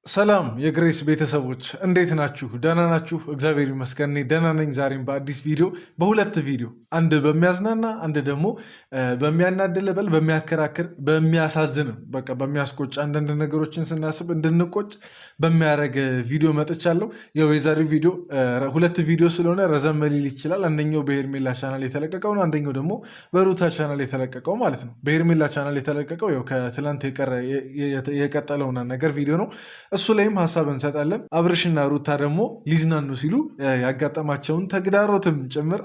ሰላም የግሬስ ቤተሰቦች እንዴት ናችሁ? ደህና ናችሁ? እግዚአብሔር ይመስገን እኔ ደህና ነኝ። ዛሬም በአዲስ ቪዲዮ በሁለት ቪዲዮ አንድ በሚያዝናና አንድ ደግሞ በሚያናድል በል በሚያከራክር በሚያሳዝንም በቃ በሚያስቆጭ አንዳንድ ነገሮችን ስናስብ እንድንቆጭ በሚያደርግ ቪዲዮ መጥቻለሁ። ያው የዛሬው ቪዲዮ ሁለት ቪዲዮ ስለሆነ ረዘም ሊል ይችላል። አንደኛው በሄርሜላ ቻናል የተለቀቀው ነው፣ አንደኛው ደግሞ በሩታ ቻናል የተለቀቀው ማለት ነው። በሄርሜላ ቻናል የተለቀቀው ያው ከትላንት የቀጠለውና ነገር ቪዲዮ ነው። እሱ ላይም ሀሳብ እንሰጣለን። አብርሽና ሩታ ደግሞ ሊዝናኑ ሲሉ ያጋጠማቸውን ተግዳሮትም ጭምር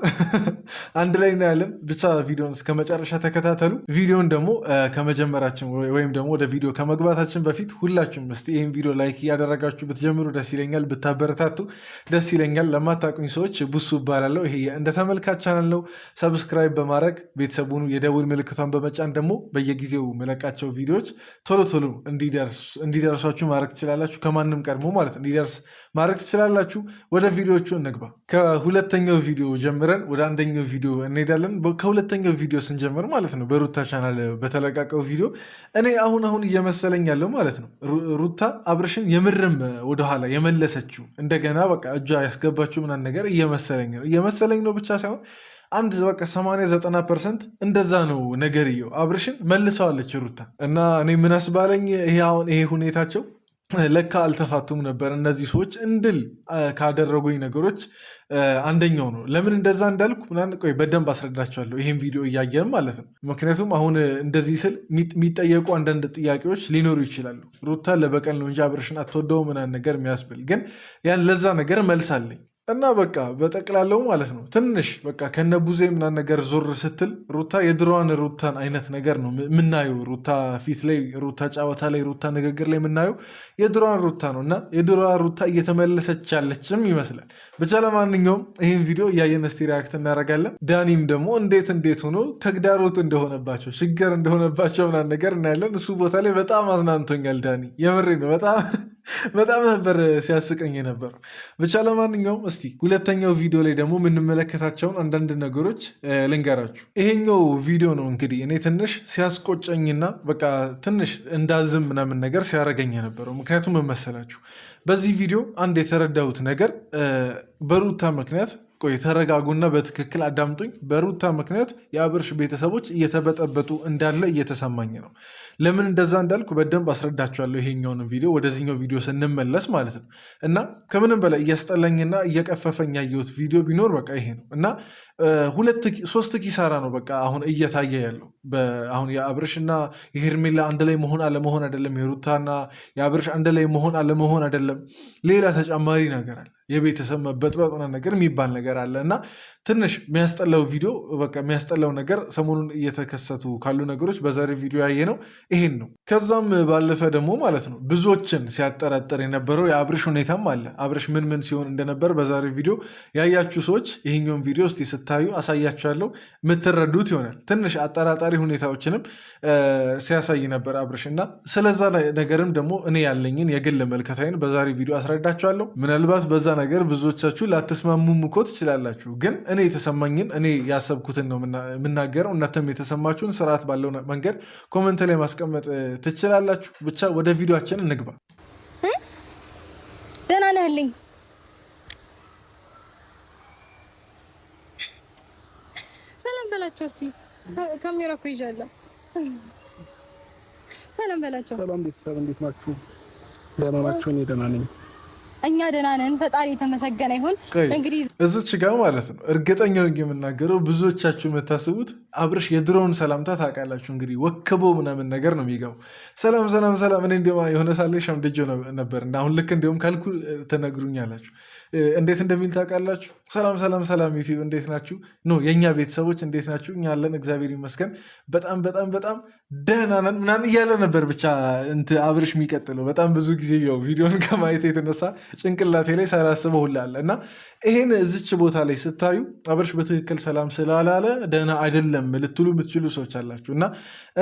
አንድ ላይ እናያለን። ብቻ ቪዲዮን እስከ መጨረሻ ተከታተሉ። ቪዲዮን ደግሞ ከመጀመራችን ወይም ደግሞ ወደ ቪዲዮ ከመግባታችን በፊት ሁላችሁም እስቲ ይህን ቪዲዮ ላይክ እያደረጋችሁ ብትጀምሩ ደስ ይለኛል፣ ብታበረታቱ ደስ ይለኛል። ለማታውቁኝ ሰዎች ቡሱ እባላለሁ። ይሄ እንደ ተመልካች ቻናል ነው። ሰብስክራይብ በማድረግ ቤተሰቡን የደውል ምልክቷን በመጫን ደግሞ በየጊዜው መለቃቸው ቪዲዮዎች ቶሎ ቶሎ እንዲደርሷችሁ ማድረግ ትችላላችሁ። ከማንም ቀድሞ ማለት እንዲደርስ ማድረግ ትችላላችሁ። ወደ ቪዲዮቹ እንግባ። ከሁለተኛው ቪዲዮ ጀምረን ወደ አንደኛው ቪዲዮ እንሄዳለን። ከሁለተኛው ቪዲዮ ስንጀምር ማለት ነው በሩታ ቻናል በተለቀቀው ቪዲዮ እኔ አሁን እየመሰለኝ ያለው ማለት ነው ሩታ አብርሽን የምርም ወደኋላ የመለሰችው እንደገና በቃ እጇ ያስገባችው ምናምን ነገር እየመሰለኝ ነው ብቻ ሳይሆን አንድ በቃ 80-90% እንደዛ ነው ነገርየው። አብርሽን መልሰዋለች ሩታ እና እኔ ምን አስባለኝ ይሄ ሁኔታቸው ለካ አልተፋቱም ነበር እነዚህ ሰዎች እንድል ካደረጉኝ ነገሮች አንደኛው ነው። ለምን እንደዛ እንዳልኩ ምናምን ቆይ በደንብ አስረዳቸዋለሁ ይሄን ቪዲዮ እያየን ማለት ነው። ምክንያቱም አሁን እንደዚህ ስል የሚጠየቁ አንዳንድ ጥያቄዎች ሊኖሩ ይችላሉ። ሩታ ለበቀል ነው እንጂ አብርሽን አትወደው ምናምን ነገር የሚያስብል ግን ያን ለዛ ነገር መልስ አለኝ እና በቃ በጠቅላላው ማለት ነው ትንሽ በቃ ከነቡዜ ምናምን ነገር ዞር ስትል ሩታ የድሮዋን ሩታን አይነት ነገር ነው የምናየው። ሩታ ፊት ላይ፣ ሩታ ጨዋታ ላይ፣ ሩታ ንግግር ላይ የምናየው የድሮዋን ሩታ ነው እና የድሮዋ ሩታ እየተመለሰች ያለችም ይመስላል። ብቻ ለማንኛውም ይህን ቪዲዮ እያየን እስቲ ሪያክት እናደርጋለን። ዳኒም ደግሞ እንዴት ሆኖ ተግዳሮት እንደሆነባቸው ችግር እንደሆነባቸው ምናምን ነገር እናያለን። እሱ ቦታ ላይ በጣም አዝናንቶኛል ዳኒ፣ የምሬ ነው በጣም ነበር ሲያስቀኝ የነበረው። ብቻ ለማንኛውም እስቲ ሁለተኛው ቪዲዮ ላይ ደግሞ የምንመለከታቸውን አንዳንድ ነገሮች ልንገራችሁ። ይሄኛው ቪዲዮ ነው እንግዲህ እኔ ትንሽ ሲያስቆጨኝና በቃ ትንሽ እንዳዝም ምናምን ነገር ሲያደርገኝ የነበረው። ምክንያቱም መመሰላችሁ በዚህ ቪዲዮ አንድ የተረዳሁት ነገር በሩታ ምክንያት ቆይ ተረጋጉና በትክክል አዳምጡኝ። በሩታ ምክንያት የአብርሽ ቤተሰቦች እየተበጠበጡ እንዳለ እየተሰማኝ ነው። ለምን እንደዛ እንዳልኩ በደንብ አስረዳችኋለሁ ይሄኛውን ቪዲዮ ወደዚህኛው ቪዲዮ ስንመለስ ማለት ነው። እና ከምንም በላይ እያስጠላኝና እየቀፈፈኝ ያየሁት ቪዲዮ ቢኖር በቃ ይሄ ነው እና ሶስት ኪሳራ ነው በቃ አሁን እየታየ ያለው። አሁን የአብርሽና የሄርሜላ አንድ ላይ መሆን አለመሆን አይደለም፣ የሩታና የአብርሽ አንድ ላይ መሆን አለመሆን አይደለም፣ ሌላ ተጨማሪ ነገር አለ። የቤተሰብ መበጥበጥ ነገር የሚባል ነገር አለ እና ትንሽ የሚያስጠላው ቪዲዮ በቃ የሚያስጠላው ነገር ሰሞኑን እየተከሰቱ ካሉ ነገሮች በዛሬ ቪዲዮ ያየ ነው ይሄን ነው። ከዛም ባለፈ ደግሞ ማለት ነው ብዙዎችን ሲያጠራጥር የነበረው የአብርሽ ሁኔታም አለ። አብርሽ ምን ሲሆን እንደነበር በዛሬ ቪዲዮ ያያችሁ ሰዎች ይሄኛውን ቪዲዮ እስቲ ስታዩ አሳያችኋለሁ፣ የምትረዱት ይሆናል። ትንሽ አጠራጣሪ ሁኔታዎችንም ሲያሳይ ነበር አብርሽ እና ስለዛ ነገርም ደግሞ እኔ ያለኝን የግል መልከታይን በዛሬ ቪዲዮ አስረዳችኋለሁ። ምናልባት በዛ ነገር ብዙዎቻችሁ ላትስማሙም እኮ ትችላላችሁ፣ ግን እኔ የተሰማኝን እኔ ያሰብኩትን ነው የምናገረው። እናንተም የተሰማችሁን ስርዓት ባለው መንገድ ኮመንት ላይ ማስቀመጥ ትችላላችሁ። ብቻ ወደ ቪዲዮአችን እንግባ። ደህና ነህልኝ? ሰላም በላቸው እስቲ። ካሜራ እኮ ይዣለሁ። ሰላም በላቸው። ሰላም ቤተሰብ እንዴት ናችሁ? ደህና ናችሁ? እኔ ደህና ነኝ። እኛ ደህና ነን፣ ፈጣሪ የተመሰገነ ይሁን። እንግዲህ እዚች ጋር ማለት ነው እርግጠኛው የምናገረው ብዙዎቻችሁ የምታስቡት አብርሽ የድሮውን ሰላምታ ታውቃላችሁ። እንግዲህ ወክቦ ምናምን ነገር ነው የሚገባው። ሰላም እኔ እንዲሁም የሆነ ሳለ ሸምድጆ ነበር እና አሁን ልክ እንዲሁም ካልኩ ትነግሩኛላችሁ። እንዴት እንደሚል ታውቃላችሁ? ሰላም ዩቲዩብ እንዴት ናችሁ? ኖ የእኛ ቤተሰቦች እንዴት ናችሁ? እኛ አለን እግዚአብሔር ይመስገን በጣም ደህና ነን ምናምን እያለ ነበር። ብቻ አብርሽ የሚቀጥለው በጣም ብዙ ጊዜ ያው ቪዲዮን ከማየት የተነሳ ጭንቅላቴ ላይ ሳላስበው ሁላለ እና ይሄን እዚች ቦታ ላይ ስታዩ አብርሽ በትክክል ሰላም ስላላለ ደህና አይደለም አይደለም ልትሉ የምትችሉ ሰዎች አላችሁ እና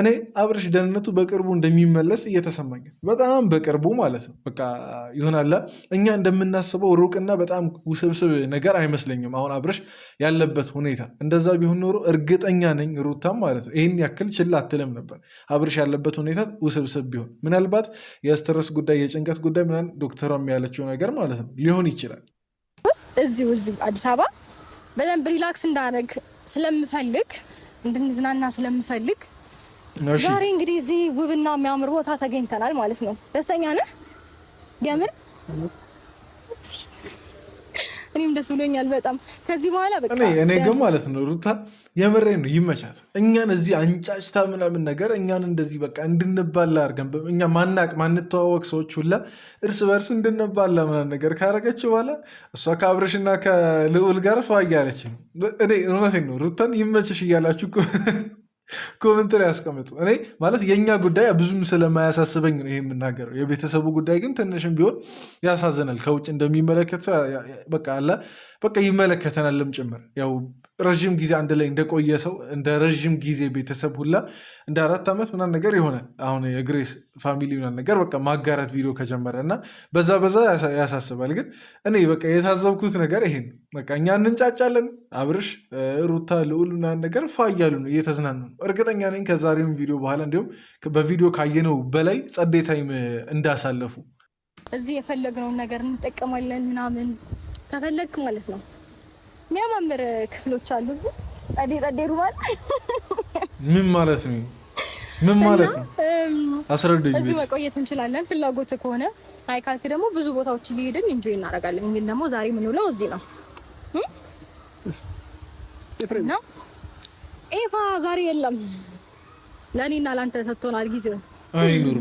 እኔ አብርሽ ደህንነቱ በቅርቡ እንደሚመለስ እየተሰማኝ በጣም በቅርቡ ማለት ነው። በቃ ይሆናል እኛ እንደምናስበው ሩቅና በጣም ውስብስብ ነገር አይመስለኝም አሁን አብርሽ ያለበት ሁኔታ። እንደዛ ቢሆን ኖሮ እርግጠኛ ነኝ ሩታም ማለት ነው ይህን ያክል ችላ አትልም ነበር። አብርሽ ያለበት ሁኔታ ውስብስብ ቢሆን ምናልባት የስትረስ ጉዳይ የጭንቀት ጉዳይ ምናምን ዶክተሯ ያለችው ነገር ማለት ነው ሊሆን ይችላል። እዚሁ አዲስ አበባ በደንብ ሪላክስ እንዳደረግ ስለምፈልግ እንድንዝናና ስለምፈልግ ዛሬ እንግዲህ እዚህ ውብና የሚያምር ቦታ ተገኝተናል ማለት ነው። ደስተኛ ነህ? የምር እኔም ደስ ብሎኛል በጣም። ከዚህ በኋላ በቃ እኔ ግን ማለት ነው ሩታ የምሬ ነው ይመቻት። እኛን እዚህ አንጫጭታ ምናምን ነገር እኛን እንደዚህ በቃ እንድንባላ አድርገን እኛ ማንተዋወቅ ሰዎች ሁላ እርስ በርስ እንድንባላ ምናምን ነገር ካረገች በኋላ እሷ ከአብርሽና ከልዑል ጋር ፏ እያለች ነው። እኔ እውነቴን ነው ሩታን ይመችሽ እያላችሁ ኮመንት ላይ ያስቀምጡ። እኔ ማለት የእኛ ጉዳይ ብዙም ስለማያሳስበኝ ነው ይሄ የምናገረው። የቤተሰቡ ጉዳይ ግን ትንሽም ቢሆን ያሳዝናል። ከውጭ እንደሚመለከት ሰው በቃ አለ በቃ ይመለከተናልም ጭምር። ያው ረዥም ጊዜ አንድ ላይ እንደቆየ ሰው እንደ ረዥም ጊዜ ቤተሰብ ሁላ እንደ 4 ዓመት ምናምን ነገር ይሆናል አሁን የግሬስ ፋሚሊ ምናምን ነገር በቃ ማጋራት ቪዲዮ ከጀመረ እና በዛ ያሳስባል። ግን እኔ በቃ የታዘብኩት ነገር ይሄን በቃ እኛ እንንጫጫለን፣ አብርሽ ሩታ ልዑል ምናምን ነገር ፋ እያሉ ነው እየተዝናኑ ነው። እርግጠኛ ነኝ ከዛሬውም ቪዲዮ በኋላ እንዲሁም በቪዲዮ ካየነው በላይ ጸዴ ታይም እንዳሳለፉ እዚህ የፈለግነውን ነገር እንጠቀማለን ምናምን ከፈለግ ማለት ነው። የሚያማምር ክፍሎች አሉ። ጸዴ ሩማል ምን ማለት ነው? ምን ማለት ነው? አስረዱኝ። እዚህ መቆየት እንችላለን ፍላጎት ከሆነ። አይ ካልክ ደግሞ ብዙ ቦታዎች እየሄድን ኢንጆይ እናደርጋለን። ግን ደግሞ ዛሬ የምንውለው እዚህ ነው። ኤፋ ዛሬ የለም። ለእኔና ለአንተ ሰጥቶናል ጊዜው። አይኑር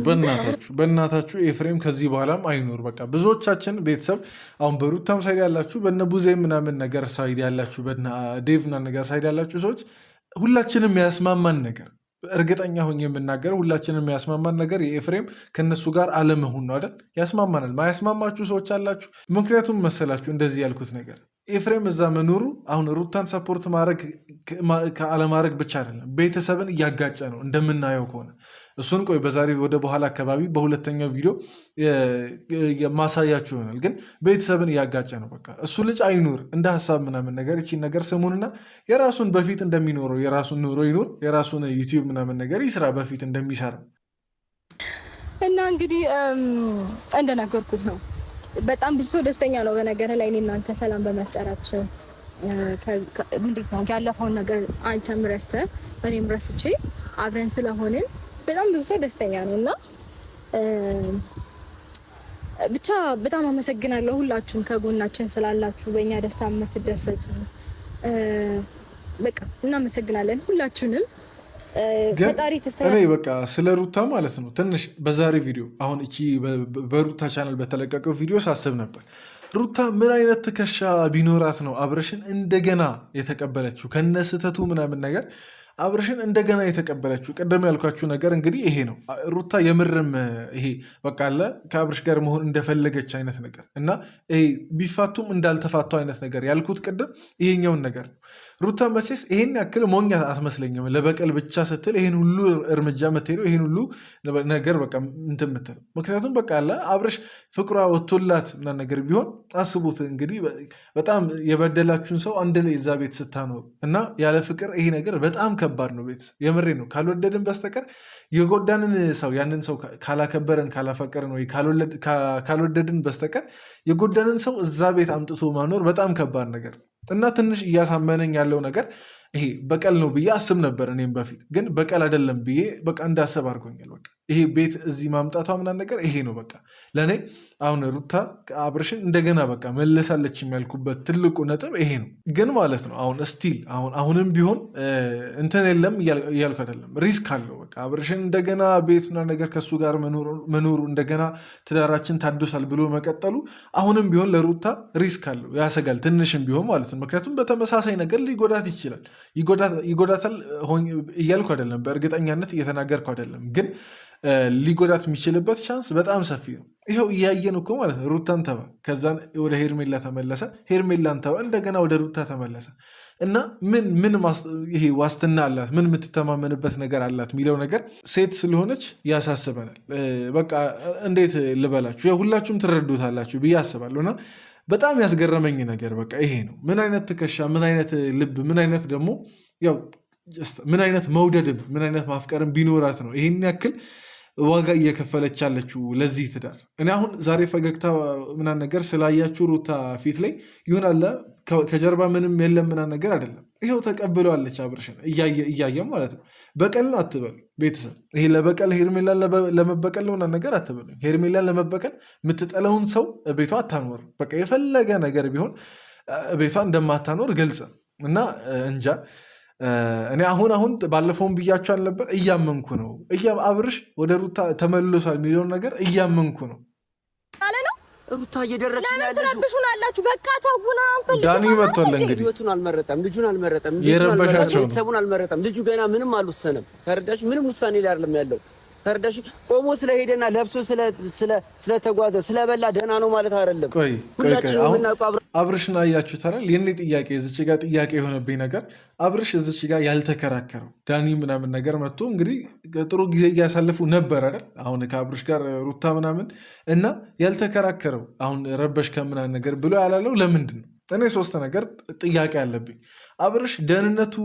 በእናታችሁ ኤፍሬም ከዚህ በኋላም አይኑር። በቃ ብዙዎቻችን ቤተሰብ አሁን በሩታም ሳይድ ያላችሁ በነ ቡዜ ምናምን ነገር ሳይድ ያላችሁ በነ ዴቭ ምናምን ነገር ሳይድ ያላችሁ ሰዎች ሁላችንም ያስማማን ነገር እርግጠኛ ሆኜ የምናገረው ሁላችንም ያስማማን ነገር የኤፍሬም ከነሱ ጋር አለመሆን ነው አይደል? ያስማማናል። ማያስማማችሁ ሰዎች አላችሁ። ምክንያቱም መሰላችሁ እንደዚህ ያልኩት ነገር ኤፍሬም እዛ መኖሩ አሁን ሩታን ሰፖርት ማድረግ ከአለማድረግ ብቻ አይደለም፣ ቤተሰብን እያጋጨ ነው እንደምናየው ከሆነ እሱን ቆይ በዛሬ ወደ በኋላ አካባቢ በሁለተኛው ቪዲዮ ማሳያችሁ ይሆናል። ግን ቤተሰብን እያጋጨ ነው። በቃ እሱ ልጅ አይኑር እንደ ሀሳብ ምናምን ነገር ይቺን ነገር ስሙንና የራሱን በፊት እንደሚኖረው የራሱን ኑሮ ይኑር፣ የራሱን ዩቲዩብ ምናምን ነገር ይስራ በፊት እንደሚሰራ እና እንግዲህ እንደነገርኩት ነው። በጣም ብዙ ሰው ደስተኛ ነው በነገር ላይ እኔ እናንተ ሰላም በመፍጠራችን እንዴት ነው ያለፈውን ነገር አንተም ረስተህ እኔም ረስቼ አብረን ስለሆንን በጣም ብዙ ሰው ደስተኛ ነው እና ብቻ በጣም አመሰግናለሁ ሁላችሁም ከጎናችን ስላላችሁ በእኛ ደስታ የምትደሰቱ በቃ እናመሰግናለን ሁላችሁንም። ፈጣሪ ተስተካከለ። በቃ ስለ ሩታ ማለት ነው ትንሽ በዛሬ ቪዲዮ አሁን እቺ በሩታ ቻናል በተለቀቀው ቪዲዮ ሳስብ ነበር ሩታ ምን አይነት ትከሻ ቢኖራት ነው አብርሽን እንደገና የተቀበለችው ከነስተቱ ምናምን ነገር አብርሽን እንደገና የተቀበለችው። ቀደም ያልኳችሁ ነገር እንግዲህ ይሄ ነው። ሩታ የምርም ይሄ በቃ አለ ከአብርሽ ጋር መሆን እንደፈለገች አይነት ነገር እና ይሄ ቢፋቱም እንዳልተፋቱ አይነት ነገር ያልኩት ቅድም ይሄኛውን ነገር ነው። ሩታ መቼስ ይሄን ያክል ሞኝ አትመስለኝም። ለበቀል ብቻ ስትል ይሄን ሁሉ እርምጃ የምትሄደው ይሄን ሁሉ ነገር በቃ እንትን የምትለው ምክንያቱም በቃ አለ አብርሽ ፍቅሯ ወቶላት እና ነገር ቢሆን አስቡት እንግዲህ በጣም የበደላችሁን ሰው አንድ ላይ እዛ ቤት ስታኖሩ እና ያለ ፍቅር ይሄ ነገር በጣም ከባድ ነው። ቤተሰብ የምሬ ነው። ካልወደድን በስተቀር የጎዳንን ሰው ያንን ሰው ካላከበረን ካላፈቀረን ወይ ካልወደድን በስተቀር የጎዳንን ሰው እዛ ቤት አምጥቶ ማኖር በጣም ከባድ ነገር እና ትንሽ እያሳመነኝ ያለው ነገር ይሄ በቀል ነው ብዬ አስብ ነበር እኔም በፊት። ግን በቀል አይደለም ብዬ በቃ እንዳሰብ አድርጎኛል። በቃ ይሄ ቤት እዚህ ማምጣቷ ምናምን ነገር ይሄ ነው በቃ ለእኔ አሁን ሩታ አብርሽን እንደገና በቃ መለሳለች የሚያልኩበት ትልቁ ነጥብ ይሄ ነው። ግን ማለት ነው አሁን ስቲል አሁንም ቢሆን እንትን የለም እያልኩ አይደለም፣ ሪስክ አለው። በቃ አብርሽን እንደገና ቤት ምናምን ነገር ከሱ ጋር መኖሩ እንደገና ትዳራችን ታድሷል ብሎ መቀጠሉ አሁንም ቢሆን ለሩታ ሪስክ አለው፣ ያሰጋል ትንሽም ቢሆን ማለት ነው። ምክንያቱም በተመሳሳይ ነገር ሊጎዳት ይችላል። ይጎዳታል እያልኩ አይደለም፣ በእርግጠኛነት እየተናገርኩ አይደለም። ግን ሊጎዳት የሚችልበት ቻንስ በጣም ሰፊ ነው። ይኸው እያየን እኮ ማለት ነው። ሩታን ተባ፣ ከዛን ወደ ሄርሜላ ተመለሰ፣ ሄርሜላን ተባ፣ እንደገና ወደ ሩታ ተመለሰ እና ምን ይሄ ዋስትና አላት? ምን የምትተማመንበት ነገር አላት የሚለው ነገር ሴት ስለሆነች ያሳስበናል። በቃ እንዴት ልበላችሁ፣ ሁላችሁም ትረዱታላችሁ ብዬ አስባለሁ እና በጣም ያስገረመኝ ነገር በቃ ይሄ ነው። ምን አይነት ትከሻ፣ ምን አይነት ልብ፣ ምን አይነት ደግሞ ያው ምን አይነት መውደድም ምን አይነት ማፍቀርም ቢኖራት ነው ይህን ያክል ዋጋ እየከፈለች ያለችው ለዚህ ትዳር። እኔ አሁን ዛሬ ፈገግታ ምናምን ነገር ስላያችሁ ሩታ ፊት ላይ ይሆናል ከጀርባ ምንም የለም ምናምን ነገር አይደለም። ይኸው ተቀብለዋለች አብርሽን እያየ ማለት ነው። በቀልን አትበሉ ቤተሰብ። ይሄ ለበቀል ሄርሜላን ለመበቀል ምናምን ነገር አትበሉ። ሄርሜላን ለመበቀል የምትጠለውን ሰው ቤቷ አታኖር። በቃ የፈለገ ነገር ቢሆን ቤቷ እንደማታኖር ግልጽ እና እንጃ እኔ አሁን ባለፈውን ብያቸው አልነበር? እያመንኩ ነው አብርሽ ወደ ሩታ ተመልሷል የሚለውን ነገር እያመንኩ ነው አለ ነው። ሩታ እየደረሰ ያለሽ ለምን አላችሁ? በቃ ታውና ዳኒ መጥቷል። እንግዲህ ልጁን አልመረጠም፣ የረበሻቸው ቤተሰቡን አልመረጠም። ልጁ ገና ምንም አልወሰነም። ተረዳሽ? ምንም ውሳኔ ላይ አይደለም ያለው። ተረዳሽ? ቆሞ ስለሄደና ለብሶ ስለተጓዘ ስለበላ ደህና ነው ማለት አይደለም። ሁላችንም የምናውቀው አብርሽን አያችሁት አይደል? የኔ ጥያቄ እዚች ጋር ጥያቄ የሆነብኝ ነገር አብርሽ እዚች ጋር ያልተከራከረው ዳኒ ምናምን ነገር መጥቶ እንግዲህ ጥሩ ጊዜ እያሳለፉ ነበር አይደል? አሁን ከአብርሽ ጋር ሩታ ምናምን እና ያልተከራከረው አሁን ረበሽ ከምናምን ነገር ብሎ ያላለው ለምንድን ነው? እኔ ሶስት ነገር ጥያቄ አለብኝ። አብርሽ ደህንነቱ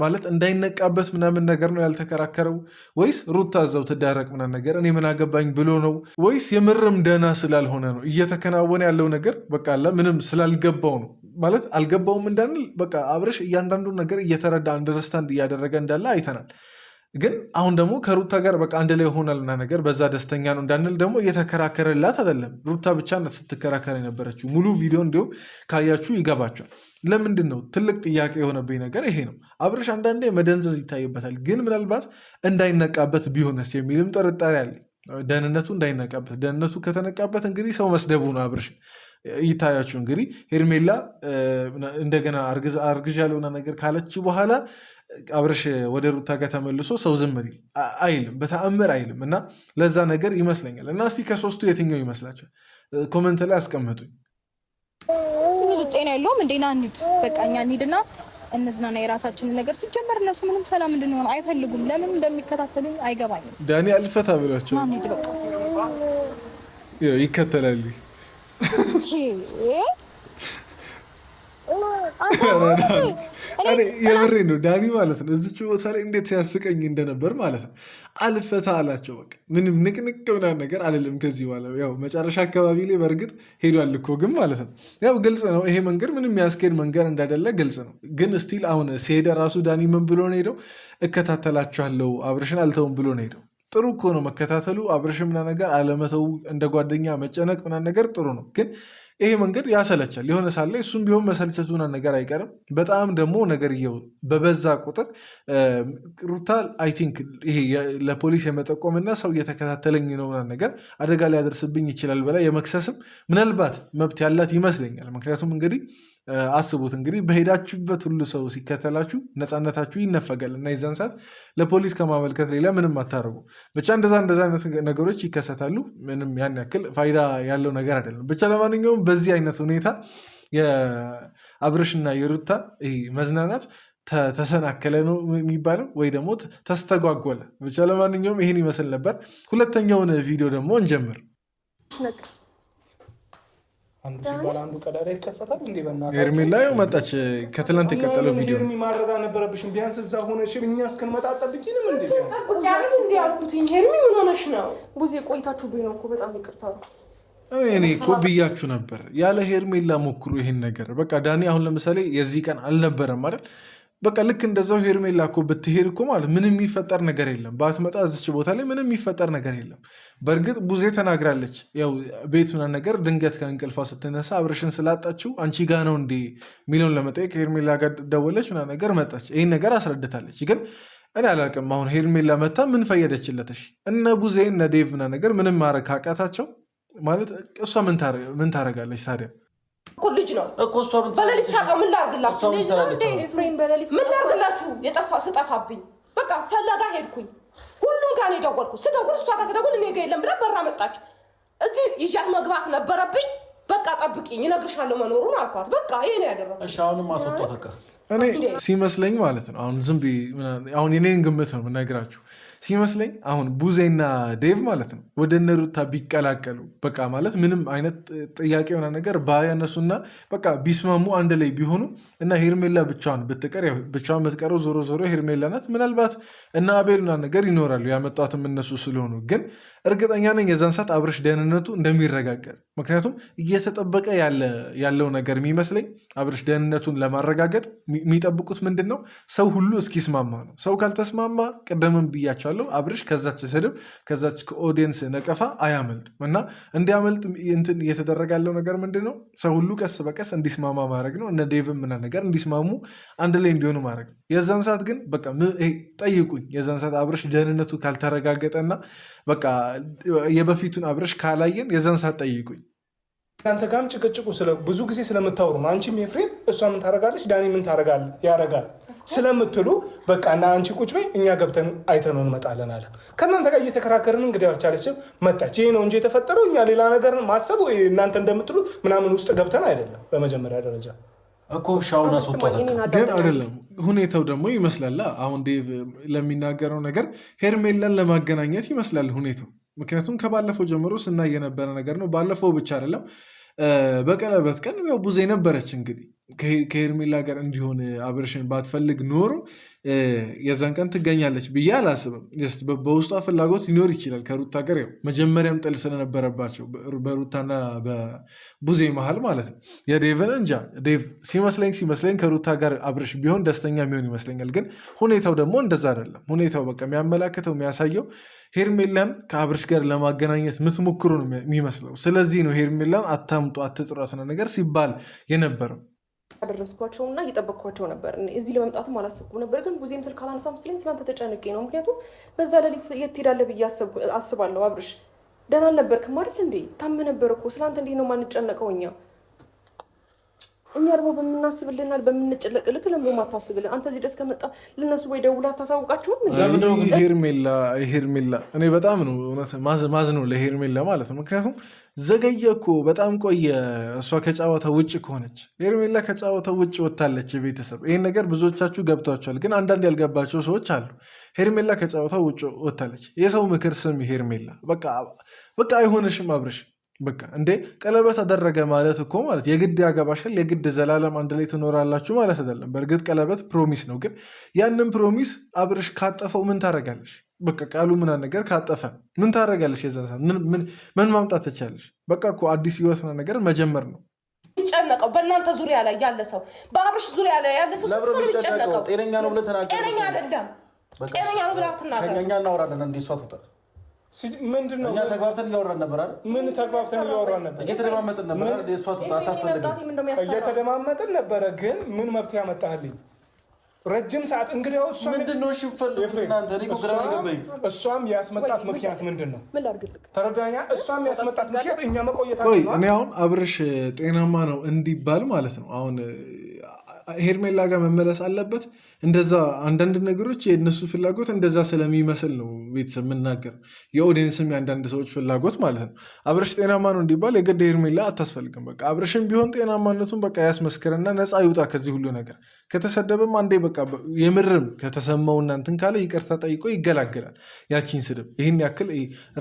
ማለት እንዳይነቃበት ምናምን ነገር ነው ያልተከራከረው? ወይስ ሩታ እዛው ትዳረቅ ምናምን ነገር እኔ ምን አገባኝ ብሎ ነው? ወይስ የምርም ደህና ስላልሆነ ነው? እየተከናወነ ያለው ነገር በቃ ምንም ስላልገባው ነው ማለት አልገባውም እንዳንል በቃ አብርሽ እያንዳንዱን ነገር እየተረዳ አንደርስታንድ እያደረገ እንዳለ አይተናል። ግን አሁን ደግሞ ከሩታ ጋር በቃ አንድ ላይ ሆናልና ነገር በዛ ደስተኛ ነው እንዳንል ደግሞ እየተከራከረላት አይደለም። ሩታ ብቻ ስትከራከር የነበረችው ሙሉ ቪዲዮ እንዲሁም ካያችሁ ይገባቸዋል። ለምንድን ነው ትልቅ ጥያቄ የሆነብኝ ነገር ይሄ ነው። አብርሽ አንዳንዴ መደንዘዝ ይታይበታል። ግን ምናልባት እንዳይነቃበት ቢሆንስ የሚልም ጥርጣሬ አለኝ። ደህንነቱ እንዳይነቃበት፣ ደህንነቱ ከተነቃበት እንግዲህ ሰው መስደቡ ነው አብርሽ። ይታያችሁ እንግዲህ ሄርሜላ እንደገና አርግዣለሁ ነገር ካለች በኋላ አብርሽ ወደ ሩታ ጋር ተመልሶ ሰው ዝም አይልም፣ በተአምር አይልም። እና ለዛ ነገር ይመስለኛል። እና እስቲ ከሶስቱ የትኛው ይመስላችኋል? ኮመንት ላይ አስቀምጡኝ። ጤና የለውም እንዴና እንሂድ፣ በቃ እኛ እንሂድና እንዝናና የራሳችንን ነገር። ሲጀመር እነሱ ምንም ሰላም እንድንሆን አይፈልጉም። ለምን እንደሚከታተሉ አይገባኝም። ዳኒ አልፈታ ብሏቸው ይከተላሉ። የምሬ ነው ዳኒ ማለት ነው። እዚች ቦታ ላይ እንዴት ሲያስቀኝ እንደነበር ማለት ነው። አልፈታ አላቸው። በቃ ምንም ንቅንቅ ምናምን ነገር አልልም ከዚህ በኋላ። ያው መጨረሻ አካባቢ ላይ በእርግጥ ሄዷል እኮ ግን ማለት ነው ያው ግልጽ ነው ይሄ መንገድ ምንም የሚያስኬድ መንገድ እንዳይደለ ግልጽ ነው። ግን ስቲል አሁን ሲሄደ ራሱ ዳኒ ምን ብሎ ነው ሄደው? እከታተላችኋለሁ አብርሽን አልተውም ብሎ ነው ሄደው። ጥሩ እኮ ነው መከታተሉ፣ አብርሽ ምናምን ነገር አለመተው፣ እንደ ጓደኛ መጨነቅ ምናምን ነገር ጥሩ ነው። ግን ይሄ መንገድ ያሰለቻል የሆነ ሳለ እሱም ቢሆን መሰልቸቱን ነገር አይቀርም። በጣም ደግሞ ነገርየው በበዛ ቁጥር ሩታ አይ ቲንክ ይሄ ለፖሊስ የመጠቆምና ሰው እየተከታተለኝ ነው ነገር አደጋ ሊያደርስብኝ ይችላል በላይ የመክሰስም ምናልባት መብት ያላት ይመስለኛል። ምክንያቱም እንግዲህ አስቡት እንግዲህ በሄዳችሁበት ሁሉ ሰው ሲከተላችሁ ነፃነታችሁ ይነፈጋል እና የዛን ሰዓት ለፖሊስ ከማመልከት ሌላ ምንም አታደርጉ። ብቻ እንደዛ አይነት ነገሮች ይከሰታሉ። ምንም ያን ያክል ፋይዳ ያለው ነገር አይደለም። ብቻ ለማንኛውም በዚህ አይነት ሁኔታ የአብርሽና የሩታ መዝናናት ተሰናከለ ነው የሚባለው ወይ ደግሞ ተስተጓጎለ። ብቻ ለማንኛውም ይህን ይመስል ነበር። ሁለተኛውን ቪዲዮ ደግሞ እንጀምር። አንዱ ሲባል አንዱ ቀዳዳ ይከፈታል እንዴ? በእናትህ ሄርሜላ መጣች። ከትላንት የቀጠለው ቪዲዮ ማድረግ አልነበረብሽም። ቢያንስ እዛ ሆነሽ እኛ እስክንመጣ ጠብቂንም እንዴ? ቢያንስ እንዴ አልኩትኝ። ሄርሚ ምን ሆነሽ ነው? ቡዜ ቆይታችሁብኝ ነው እኮ በጣም ይቅርታ ነው። እኔ እኮ ብያችሁ ነበር ያለ ሄርሜላ ሞክሩ ይሄን ነገር። በቃ ዳኒ አሁን ለምሳሌ የዚህ ቀን አልነበረም አይደል? በቃ ልክ እንደዛው ሄርሜላ እኮ ብትሄድ እኮ ማለት ምንም የሚፈጠር ነገር የለም። ባትመጣ እዚች ቦታ ላይ ምንም የሚፈጠር ነገር የለም። በእርግጥ ቡዜ ተናግራለች። ያው ቤት ምናምን ነገር ድንገት ከእንቅልፏ ስትነሳ አብርሽን ስላጣችው አንቺ ጋ ነው እንዴ የሚለውን ለመጠየቅ ሄርሜላ ጋር ደወለች ምናምን ነገር መጣች። ይህን ነገር አስረድታለች። ግን እኔ አላውቅም አሁን ሄርሜላ መታ ምን ፈየደችለትሽ? እነ ቡዜ እነ ዴቭ ምናምን ነገር ምንም ማድረግ ካቃታቸው ማለት እሷ ምን ታደርጋለች ታዲያ? እኮ ልጅ ነው እኮ እሷ በሌሊት ሳቀው ምን ላድርግላችሁ? ልጅ ነው እንዴ? ምን ላድርግላችሁ? ስጠፋብኝ በቃ ፈለጋ ሄድኩኝ። ሁሉም ጋር ነው የደወልኩት። ስደውል እሷ ጋር ስደውል እኔ ጋር የለም ብላ በራ መጣች። እዚህ ይዣት መግባት ነበረብኝ። በቃ ጠብቂኝ እነግርሻለሁ መኖሩን አልኳት። በቃ ይሄ ነው ያደረገው። እሺ አሁንም አስወጣው ተካ እኔ ሲመስለኝ ማለት ነው አሁን ዝም ብዬ አሁን የኔን ግምት ነው የምነግራችሁ ሲመስለኝ አሁን ቡዜና ዴቭ ማለት ነው ወደ እነ ሩታ ቢቀላቀሉ በቃ ማለት ምንም አይነት ጥያቄ የሆነ ነገር ባያነሱና በቃ ቢስማሙ አንድ ላይ ቢሆኑ እና ሄርሜላ ብቻዋን ብትቀር ብቻዋን የምትቀረው ዞሮ ዞሮ ሄርሜላ ናት። ምናልባት እና አቤሉና ነገር ይኖራሉ ያመጧትም እነሱ ስለሆኑ ግን እርግጠኛ ነኝ የዛን ሰዓት አብርሽ ደህንነቱ እንደሚረጋገጥ። ምክንያቱም እየተጠበቀ ያለው ነገር የሚመስለኝ አብርሽ ደህንነቱን ለማረጋገጥ የሚጠብቁት ምንድን ነው? ሰው ሁሉ እስኪስማማ ነው። ሰው ካልተስማማ ቅድምም ብያቸዋለሁ አብርሽ ከዛች ስድብ ከዛች ከኦዲየንስ ነቀፋ አያመልጥም እና እንዲያመልጥ እንትን እየተደረገ ያለው ነገር ምንድን ነው? ሰው ሁሉ ቀስ በቀስ እንዲስማማ ማድረግ ነው። እነ ዴቭም ምና ነገር እንዲስማሙ አንድ ላይ እንዲሆኑ ማድረግ ነው። የዛን ሰዓት ግን በቃ ጠይቁኝ። የዛን ሰዓት አብርሽ ደህንነቱ ካልተረጋገጠና በቃ የበፊቱን አብርሽ ካላየን የዛን ሰዓት ጠይቁኝ። እናንተ ጋርም ጭቅጭቁ ብዙ ጊዜ ስለምታወሩ ነው። አንቺም ኤፍሬም እሷ ምን ታደርጋለች ዳኒ ምን ያደርጋል ስለምትሉ በቃ እና አንቺ ቁጭ በይ እኛ ገብተን አይተነው እንመጣለን አለ። ከእናንተ ጋር እየተከራከርን እንግዲህ አልቻለችም መጣች። ይሄ ነው እንጂ የተፈጠረው እኛ ሌላ ነገር ማሰብ ወይ እናንተ እንደምትሉ ምናምን ውስጥ ገብተን አይደለም። በመጀመሪያ ደረጃ እኮ ሻውን አስወጣው ግን አይደለም ሁኔታው ደግሞ ይመስላል አሁን ዴቭ ለሚናገረው ነገር ሄርሜላን ለማገናኘት ይመስላል ሁኔታው። ምክንያቱም ከባለፈው ጀምሮ ስናይ የነበረ ነገር ነው። ባለፈው ብቻ አይደለም በቀለበት ቀን ያው ቡዜ ነበረች። እንግዲህ ከሄርሜላ ጋር እንዲሆን አብርሽን ባትፈልግ ኖሮ የዛን ቀን ትገኛለች ብዬ አላስብም። በውስጧ ፍላጎት ሊኖር ይችላል ከሩታ ጋር ያው መጀመሪያም ጥል ስለነበረባቸው በሩታና በቡዜ መሀል ማለት ነው። የዴቭን እንጃ ዴቭ ሲመስለኝ ከሩታ ጋር አብርሽ ቢሆን ደስተኛ የሚሆን ይመስለኛል። ግን ሁኔታው ደግሞ እንደዛ አይደለም። ሁኔታው በቃ የሚያመላክተው የሚያሳየው ሄርሜላን ከአብርሽ ጋር ለማገናኘት የምትሞክሩ ነው የሚመስለው። ስለዚህ ነው ሄርሜላን አታምጡ አትጥሯት ነገር ሲባል የነበረው። አደረስኳቸውና እየጠበቅኳቸው ነበር። እዚህ ለመምጣትም አላሰብኩም ነበር። ግን ቡዜም ስልክ አላነሳም ሲለኝ ስላንተ ተጨንቄ ነው። ምክንያቱም በዛ ሌሊት የት ትሄዳለህ ብዬ አስባለሁ። አብርሽ ደህና አልነበርክም አይደል እንዴ? ታመህ ነበር እኮ። ስላንተ እንዴት ነው የማንጨነቀው እኛ ደግሞ በምናስብልህና በምንጨነቅልህ ለምን ማታስብልህ? አንተ እዚህ ድረስ ከመጣ ለነሱ ወይ ደውለህ አታሳውቃቸውም? ሄርሜላ እኔ በጣም ነው እውነት ማዝ ነው ለሄርሜላ ማለት ነው። ምክንያቱም ዘገየ እኮ በጣም ቆየ። እሷ ከጨዋታ ውጭ ከሆነች ሄርሜላ ከጨዋታ ውጭ ወጥታለች። ቤተሰብ ይህን ነገር ብዙዎቻችሁ ገብቷቸዋል። ግን አንዳንድ ያልገባቸው ሰዎች አሉ። ሄርሜላ ከጨዋታ ውጭ ወጥታለች። የሰው ምክር ስም ሄርሜላ በቃ አይሆንሽም አብርሽ በቃ እንዴ ቀለበት አደረገ ማለት እኮ ማለት የግድ ያገባሻል የግድ ዘላለም አንድ ላይ ትኖራላችሁ ማለት አይደለም። በእርግጥ ቀለበት ፕሮሚስ ነው። ግን ያንን ፕሮሚስ አብርሽ ካጠፈው ምን ታደርጋለሽ? በቃ ቃሉ ምና ነገር ካጠፈ ምን ታደርጋለሽ? የዛ ምን ማምጣት ትቻለሽ? በቃ እኮ አዲስ ህይወት ነገር መጀመር ነው። ይጨነቀው በእናንተ ዙሪያ ላይ ያለ ሰው በአብርሽ ዙሪያ ላይ ያለ ሰው ይጨነቀው። ጤነኛ ነው ብለህ ተናገር። ጤነኛ አይደለም። ጤነኛ ነው ብለህ አትናገር። ከኛ እናወራለን እንዴ እሷ ትውጣ። ምንድን ነው? እኛ ተግባብተን እያወራን ነበር አይደል? ምን ተግባብተን እያወራን ነበር? እየተደማመጥን ነበር አይደል? እሷ ትውጣ አታስፈልግም። እየተደማመጥን ነበረ። ግን ምን መብት ያመጣህልኝ? ረጅም ሰዓት እንግዲህ ምንድነው እናንተ እሷም ያስመጣት ምክንያት ምንድን ነው? ተረዳኛ። እሷም ያስመጣት ምክንያት እኛ መቆየታችን ነው። እኔ አሁን አብርሽ ጤናማ ነው እንዲባል ማለት ነው አሁን ሄርሜላ ጋር መመለስ አለበት። እንደዛ አንዳንድ ነገሮች የእነሱ ፍላጎት እንደዛ ስለሚመስል ነው ቤተሰብ የምናገር የኦዲየንስም የአንዳንድ ሰዎች ፍላጎት ማለት ነው። አብርሽ ጤናማ ነው እንዲባል የግድ ሄርሜላ አታስፈልግም። በቃ አብርሽም ቢሆን ጤናማነቱን በቃ ያስመስክርና ነፃ ይውጣ ከዚህ ሁሉ ነገር። ከተሰደበም አንዴ በቃ የምርም ከተሰማው እናንትን ካለ ይቅርታ ጠይቆ ይገላገላል። ያቺን ስድብ ይህን ያክል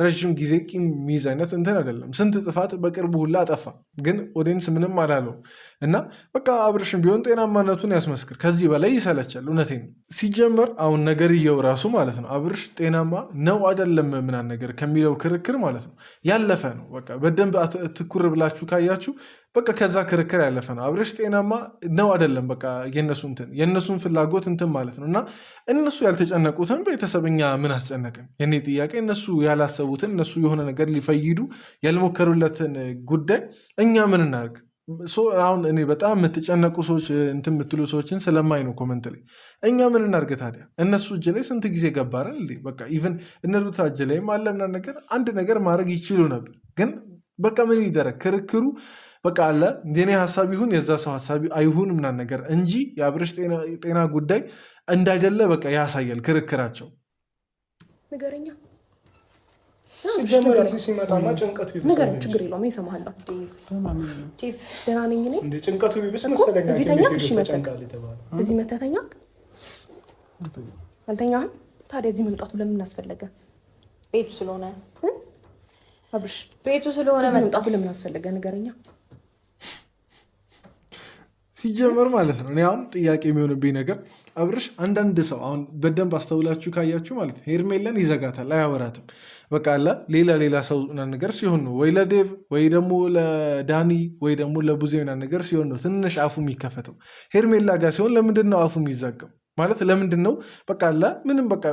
ረዥም ጊዜ ቂም የሚይዝ አይነት እንትን አይደለም። ስንት ጥፋት በቅርቡ ሁላ አጠፋ፣ ግን ኦዲየንስ ምንም አላለው እና በቃ አብርሽም ቢሆን ጤናማነቱን ያስመስክር። ከዚህ በላይ ይሰለቻል። እውነቴን ነው። ሲጀመር አሁን ነገርየው ራሱ ማለት ነው አብርሽ ጤናማ ነው አይደለም ምናምን ነገር ከሚለው ክርክር ማለት ነው ያለፈ ነው። በቃ በደንብ ትኩር ብላችሁ ካያችሁ በቃ ከዛ ክርክር ያለፈ ነው። አብርሽ ጤናማ ነው አይደለም በቃ የእነሱን ፍላጎት እንትን ማለት ነው። እና እነሱ ያልተጨነቁትን ቤተሰብኛ ምን አስጨነቅን? የኔ ጥያቄ እነሱ ያላሰቡትን እነሱ የሆነ ነገር ሊፈይዱ ያልሞከሩለትን ጉዳይ እኛ ምን እናድርግ? አሁን እኔ በጣም የምትጨነቁ ሰዎች እንትን የምትሉ ሰዎችን ስለማይ ነው ኮመንት ላይ እኛ ምን እናድርግ ታዲያ? እነሱ እጅ ላይ ስንት ጊዜ ገባረን እንዴ? በቃ ኢቨን እነሩታ እጅ ላይም አለ ምናምን ነገር አንድ ነገር ማድረግ ይችሉ ነበር። ግን በቃ ምን ይደረግ ክርክሩ በቃ አለ የኔ ሀሳብ ይሁን የዛ ሰው ሀሳብ አይሁን ምናምን ነገር እንጂ የአብርሽ ጤና ጉዳይ እንዳይደለ በቃ ያሳያል ክርክራቸው። ንገረኛ ሲጀመር እዚህ ሲመጣማ ጭንቀቱ ይብስ ነገር ችግር የለውም እሰማሃለሁ። ቲፍ ደህና ነኝ እኔ እንዴ ጭንቀቱ ይብስ መሰለኝ። እዚህ ተኛ እሺ መተኛል እዚህ መተኛ አልተኛህም። ታዲያ እዚህ መምጣቱ ለምን አስፈለገ? ቤቱ ስለሆነ አብርሽ ቤቱ ስለሆነ መምጣቱ ለምን አስፈለገ? ንገረኛ። ሲጀመር ማለት ነው እኔ አሁን ጥያቄ የሚሆንብኝ ነገር አብርሽ አንዳንድ ሰው አሁን በደንብ አስተውላችሁ ካያችሁ ማለት ነው ሄርሜላን ይዘጋታል፣ አያወራትም። በቃ አለ ሌላ ሰው ነገር ሲሆን ነው ወይ ለዴቭ ወይ ደግሞ ለዳኒ ወይ ደግሞ ለቡዜ ነገር ሲሆን ነው ትንሽ አፉ የሚከፈተው። ሄርሜላ ጋር ሲሆን ለምንድን ነው አፉ የሚዘጋው? ማለት ለምንድን ነው በቃ አለ ምንም በቃ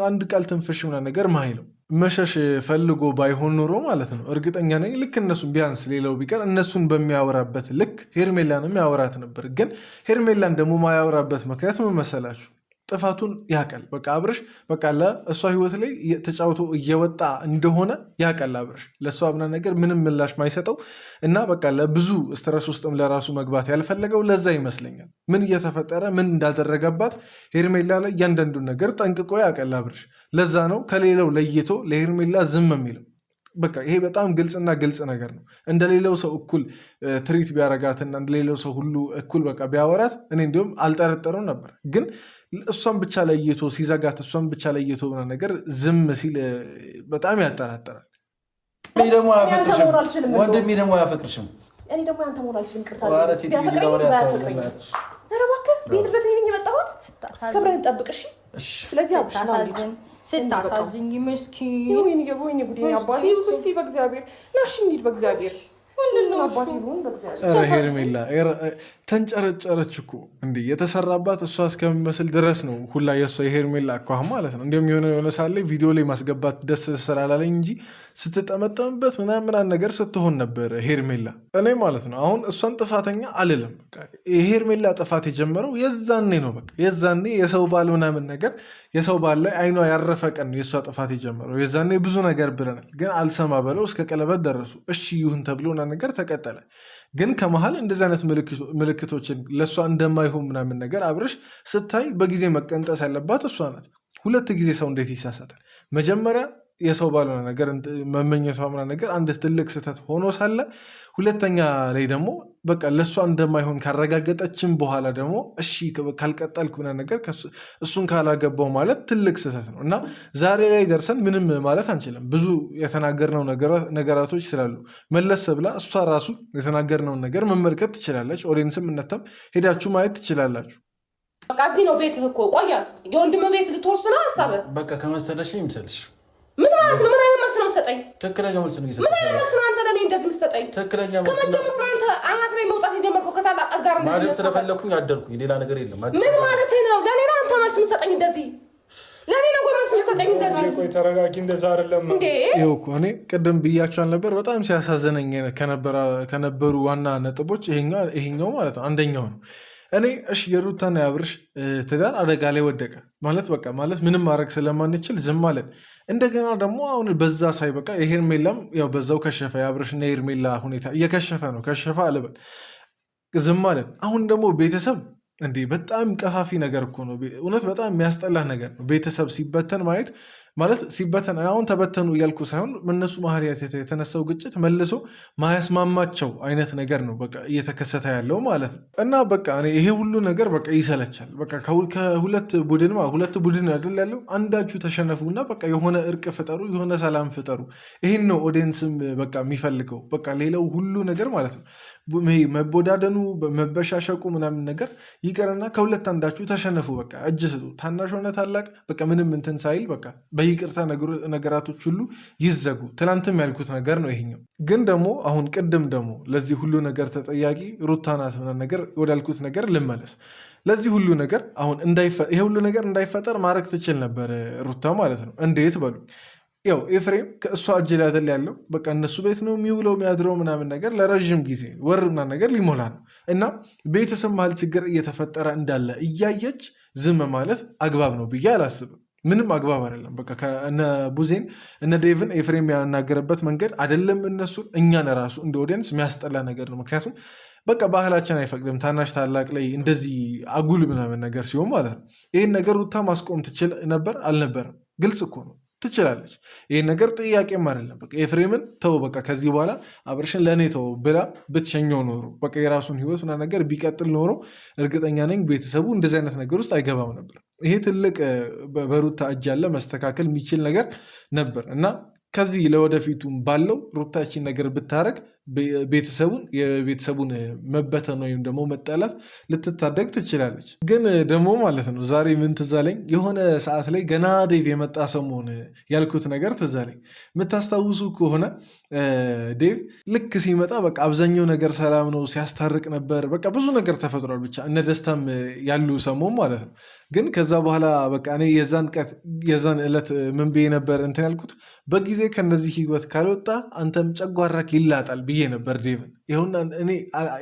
አንድ ቃል ትንፍሽ ነገር ማይለው መሸሽ ፈልጎ ባይሆን ኖሮ ማለት ነው እርግጠኛ ነኝ ልክ እነሱን ቢያንስ ሌላው ቢቀር እነሱን በሚያወራበት ልክ ሄርሜላንም ያወራት ነበር። ግን ሄርሜላን ደግሞ ማያወራበት ምክንያት ምን መሰላችሁ? ጥፋቱን ያቀል በቃ አብርሽ በቃ ለእሷ ህይወት ላይ ተጫውቶ እየወጣ እንደሆነ ያቀል አብርሽ ለእሷ ብና ነገር ምንም ምላሽ ማይሰጠው እና በቃ ለብዙ ስትረስ ውስጥም ለራሱ መግባት ያልፈለገው ለዛ ይመስለኛል። ምን እየተፈጠረ ምን እንዳደረገባት ሄርሜላ ላይ እያንዳንዱን ነገር ጠንቅቆ ያቀል አብርሽ። ለዛ ነው ከሌላው ለይቶ ለሄርሜላ ዝም የሚለው። በቃ ይሄ በጣም ግልጽና ግልጽ ነገር ነው። እንደሌላው ሰው እኩል ትሪት ቢያረጋትና እንደሌላው ሰው ሁሉ እኩል በቃ ቢያወራት እኔ እንዲሁም አልጠረጠረው ነበር። ግን እሷን ብቻ ለይቶ ሲዘጋት እሷን ብቻ ለይቶ ነገር ዝም ሲል በጣም ያጠራጠራል። ወንድሜ ደግሞ አያፈቅርሽም። እኔ ደግሞ ያንተ መሆን አልችልም። ቤት ድረስ ነኝ የመጣሁት ክብርህን ጠብቅ እሺ። ስለዚህ ስታሳዝኝ ምስኪን ወይኔ ጉዴ አባቴ እስቲ በእግዚአብሔር ናሽ እንሂድ በእግዚአብሔር አባቴ ሆን በእግዚአብሔር ሄርሜላ ተንጨረጨረች እኮ እንዲህ የተሰራባት እሷ እስከሚመስል ድረስ ነው ሁላ የእሷ የሄርሜላ አኳኋን ማለት ነው። እንዲሁም የሆነ ሳለ ቪዲዮ ላይ ማስገባት ደስ ስላላለኝ እንጂ ስትጠመጠምበት ምናምን ነገር ስትሆን ነበር ሄርሜላ። እኔ ማለት ነው አሁን እሷን ጥፋተኛ አልልም። የሄርሜላ ጥፋት የጀመረው የዛኔ ነው። በቃ የዛኔ የሰው ባል ምናምን ነገር የሰው ባል ላይ አይኗ ያረፈ ቀን ነው የእሷ ጥፋት የጀመረው። የዛኔ ብዙ ነገር ብለናል፣ ግን አልሰማ በለው እስከ ቀለበት ደረሱ። እሺ ይሁን ተብሎ ነገር ተቀጠለ። ግን ከመሀል እንደዚህ አይነት ምልክቶችን ለእሷ እንደማይሆን ምናምን ነገር አብርሽ ስታይ በጊዜ መቀንጠስ ያለባት እሷ ናት። ሁለት ጊዜ ሰው እንዴት ይሳሳታል? መጀመሪያ የሰው ባልሆነ ነገር መመኘቷ ምናምን ነገር አንድ ትልቅ ስህተት ሆኖ ሳለ ሁለተኛ ላይ ደግሞ በቃ ለእሷ እንደማይሆን ካረጋገጠችን በኋላ ደግሞ እሺ ካልቀጠልኩ ምናምን ነገር እሱን ካላገባው ማለት ትልቅ ስህተት ነው እና ዛሬ ላይ ደርሰን ምንም ማለት አንችልም። ብዙ የተናገርነው ነገራቶች ስላሉ መለስ ብላ እሷ ራሱ የተናገርነውን ነገር መመልከት ትችላለች። ኦዲየንስም እነተም ሄዳችሁ ማየት ትችላላችሁ። በቃ እዚህ ነው ቤትህ እኮ ቆያ የወንድም ቤት ልትወርስ ነው ሀሳብህ። በቃ ከመሰለሽ ይምሰልሽ። ምን ማለት ነው? ምን አይነት መልስ ነው የምትሰጠኝ? ትክክለኛ መልስ ነው። ምን አይነት መልስ ነው አንተ ለኔ እንደዚህ የምትሰጠኝ? ትክክለኛ መልስ ነው። ከመጀመሩ አንተ አናት ላይ መውጣት የጀመርከው ከታላቅ ጋር ነው ማለት ስለፈለኩኝ አደርኩኝ። ሌላ ነገር የለም። ምን ማለት ነው? ለኔ ነው አንተ መልስ የምትሰጠኝ እንደዚህ? ለኔ ነው መልስ የምትሰጠኝ እንደዚህ? ቆይ ተረጋጊ። እንደዛ አይደለም እንዴ? ይኸው እኮ እኔ ቅድም ብያቸዋል ነበር። በጣም ሲያሳዝነኝ ከነበሩ ዋና ነጥቦች ይሄኛው ማለት ነው አንደኛው ነው። እኔ እሺ የሩታና የአብርሽ ትዳር አደጋ ላይ ወደቀ ማለት በቃ ማለት ምንም ማድረግ ስለማንችል ዝም አለን። እንደገና ደግሞ አሁን በዛ ሳይ በቃ የሄርሜላም ያው በዛው ከሸፈ። የአብርሽና የሄርሜላ ሁኔታ እየከሸፈ ነው። ከሸፈ አልበል ዝም አለን። አሁን ደግሞ ቤተሰብ እንዴ በጣም ቀፋፊ ነገር እኮ ነው። እውነት በጣም የሚያስጠላ ነገር ነው። ቤተሰብ ሲበተን ማየት ማለት ሲበተን አሁን ተበተኑ እያልኩ ሳይሆን እነሱ ማህሪያት የተነሳው ግጭት መልሶ ማያስማማቸው አይነት ነገር ነው በቃ እየተከሰተ ያለው ማለት ነው። እና በቃ ይሄ ሁሉ ነገር በቃ ይሰለቻል። በቃ ከሁለት ቡድን አይደል ያለው፣ አንዳችሁ ተሸነፉና በቃ የሆነ እርቅ ፍጠሩ፣ የሆነ ሰላም ፍጠሩ። ይህን ነው ኦዲየንስም በቃ የሚፈልገው። በቃ ሌላው ሁሉ ነገር ማለት ነው መቦዳደኑ መበሻሸቁ ምናምን ነገር ይቀርና ከሁለት አንዳችሁ ተሸነፉ፣ በቃ እጅ ስጡ። ታናሽ ሆነ ታላቅ በቃ ምንም እንትን ሳይል በቃ በይቅርታ ነገራቶች ሁሉ ይዘጉ። ትናንትም ያልኩት ነገር ነው ይሄኛው። ግን ደግሞ አሁን ቅድም ደግሞ ለዚህ ሁሉ ነገር ተጠያቂ ሩታ ናት ምናምን ነገር ወዳልኩት ነገር ልመለስ። ለዚህ ሁሉ ነገር አሁን ይሄ ሁሉ ነገር እንዳይፈጠር ማድረግ ትችል ነበር ሩታ ማለት ነው። እንዴት በሉ ያው ኤፍሬም ከእሷ እጅ ላይ አይደል ያለው። በቃ እነሱ ቤት ነው የሚውለው የሚያድረው ምናምን ነገር ለረዥም ጊዜ ወር ምናምን ነገር ሊሞላ ነው እና ቤተሰብ መሀል ችግር እየተፈጠረ እንዳለ እያየች ዝም ማለት አግባብ ነው ብዬ አላስብም። ምንም አግባብ አይደለም። በቃ እነ ቡዜን እነ ዴቭን ኤፍሬም ያናገረበት መንገድ አይደለም እነሱን እኛን ራሱ እንደ ኦዲየንስ የሚያስጠላ ነገር ነው። ምክንያቱም በቃ ባህላችን አይፈቅድም ታናሽ ታላቅ ላይ እንደዚህ አጉል ምናምን ነገር ሲሆን ማለት ነው። ይህን ነገር ሩታ ማስቆም ትችል ነበር አልነበረም? ግልጽ እኮ ነው። ትችላለች። ይህን ነገር ጥያቄም አይደለም። በቃ ኤፍሬምን ተው በቃ ከዚህ በኋላ አብርሽን ለእኔ ተው ብላ ብትሸኘው ኖሮ በቃ የራሱን ህይወት ምናምን ነገር ቢቀጥል ኖሮ እርግጠኛ ነኝ ቤተሰቡ እንደዚህ አይነት ነገር ውስጥ አይገባም ነበር። ይሄ ትልቅ በሩታ እጅ ያለ መስተካከል የሚችል ነገር ነበር እና ከዚህ ለወደፊቱም ባለው ሩታችን ነገር ብታረግ የቤተሰቡን መበተን ወይም ደግሞ መጠላት ልትታደግ ትችላለች። ግን ደግሞ ማለት ነው ዛሬ ምን ትዝ አለኝ፣ የሆነ ሰዓት ላይ ገና ዴቭ የመጣ ሰሞን ያልኩት ነገር ትዝ አለኝ። የምታስታውሱ ከሆነ ዴቭ ልክ ሲመጣ በቃ አብዛኛው ነገር ሰላም ነው፣ ሲያስታርቅ ነበር፣ በቃ ብዙ ነገር ተፈጥሯል። ብቻ እነ ደስታም ያሉ ሰሞን ማለት ነው። ግን ከዛ በኋላ በቃ እኔ የዛን ዕለት ምን ብዬ ነበር እንትን ያልኩት፣ በጊዜ ከነዚህ ህይወት ካልወጣ አንተም ጨጓራክ ይላጣል ብዬ ነበር ዴቭን። ይሁን እኔ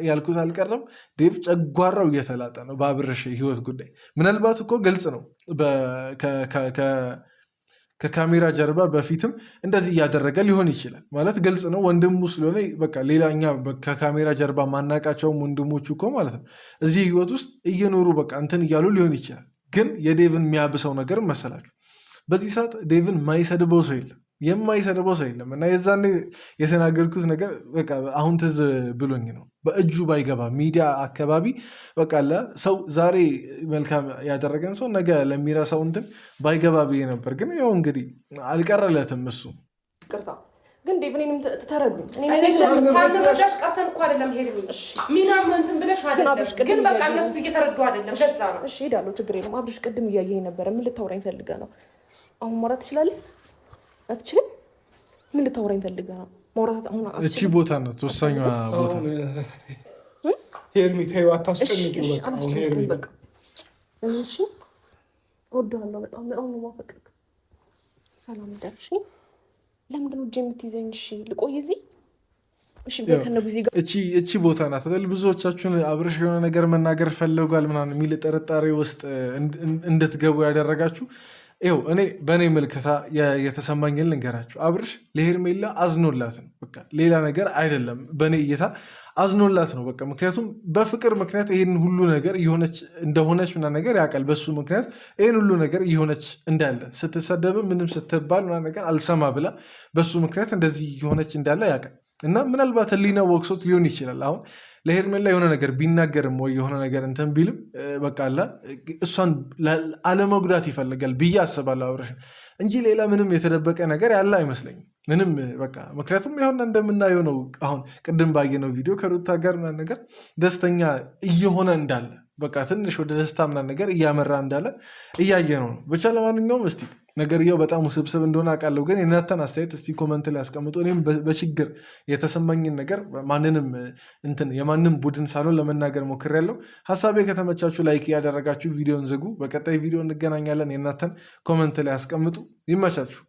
ያልኩት አልቀረም። ዴቭ ጨጓራው እየተላጠ ነው በአብርሽ ህይወት ጉዳይ። ምናልባት እኮ ግልጽ ነው ከካሜራ ጀርባ በፊትም እንደዚህ እያደረገ ሊሆን ይችላል ማለት ግልጽ ነው። ወንድሙ ስለሆነ በቃ ሌላኛ ከካሜራ ጀርባ ማናቃቸውም ወንድሞቹ እኮ ማለት ነው እዚህ ህይወት ውስጥ እየኖሩ በቃ እንትን እያሉ ሊሆን ይችላል። ግን የዴቭን የሚያብሰው ነገር መሰላችሁ፣ በዚህ ሰዓት ዴቭን የማይሰድበው ሰው የለም እና የዛኔ የተናገርኩት ነገር በቃ አሁን ትዝ ብሎኝ ነው። በእጁ ባይገባ ሚዲያ አካባቢ በቃ ሰው ዛሬ መልካም ያደረገን ሰው ነገ ለሚረሳው እንትን ባይገባ ብዬ ነበር። ግን ያው እንግዲህ አልቀረለትም እሱ። ቅርታ ግን ዴቭኔንም ተረዱኝ። ሳንረዳሽ ቀርተን እኮ አይደለም ሄድሚ ሚናም እንትን ብለሽ አይደለም፣ ግን በቃ እነሱ እየተረዱ አይደለም። ገዛ ነው። እሺ ሄዳለሁ፣ ችግር የለም። አብርሽ ቅድም እያየኸኝ ነበረ። ምን ልታወራኝ ፈልገህ ነው? አሁን ማውራት ትችላለህ? አትችልም? ምን ልታወራኝ ፈልገህ ነው? ማውራት አሁን እቺ ቦታ ናት ወሳኛ ቦታ። ሄርሚ ተይው፣ አታስጨንቂው። በቃ እሺ እወድሃለሁ፣ በጣም ነው የማፈቅርህ። ሰላም ደርሽ። ለምንድን ነው እጄ የምትይዘኝ? እሺ ልቆይ እዚህ? እሺ ከነጉዜ ጋር እቺ ቦታ ናት አይደል? ብዙዎቻችሁን አብርሽ የሆነ ነገር መናገር ፈልጓል ምናምን የሚል ጥርጣሬ ውስጥ እንድትገቡ ያደረጋችሁ ይኸው እኔ በእኔ ምልከታ የተሰማኝን ልንገራችሁ። አብርሽ ለሄርሜላ አዝኖላት ነው፣ በቃ ሌላ ነገር አይደለም። በእኔ እይታ አዝኖላት ነው በቃ። ምክንያቱም በፍቅር ምክንያት ይህን ሁሉ ነገር እንደሆነች ምናምን ነገር ያውቃል። በሱ ምክንያት ይህን ሁሉ ነገር እየሆነች እንዳለ ስትሰደብ ምንም ስትባል ምናምን ነገር አልሰማ ብላ በሱ ምክንያት እንደዚህ እየሆነች እንዳለ ያውቃል። እና ምናልባት ህሊና ወቅሶት ሊሆን ይችላል። አሁን ለሄርሜላ የሆነ ነገር ቢናገርም ወይ የሆነ ነገር እንትን ቢልም በቃ እሷን አለመጉዳት ይፈልጋል ብዬ አስባለሁ አብርሽ እንጂ ሌላ ምንም የተደበቀ ነገር ያለ አይመስለኝም። ምንም በቃ ምክንያቱም ይሆን እንደምናየው ነው። አሁን ቅድም ባየነው ቪዲዮ ከሩታ ጋር ምናምን ነገር ደስተኛ እየሆነ እንዳለ በቃ ትንሽ ወደ ደስታ ምናምን ነገር እያመራ እንዳለ እያየ ነው። ብቻ ለማንኛውም እስቲ ነገርየው በጣም ውስብስብ እንደሆነ አውቃለሁ፣ ግን የናንተን አስተያየት እስቲ ኮመንት ላይ አስቀምጡ። እኔም በችግር የተሰማኝን ነገር የማንም ቡድን ሳልሆን ለመናገር ሞክሬያለሁ። ሀሳቤ ከተመቻችሁ ላይክ ያደረጋችሁ ቪዲዮን ዝጉ። በቀጣይ ቪዲዮ እንገናኛለን። የናንተን ኮመንት ላይ አስቀምጡ። ይመቻችሁ።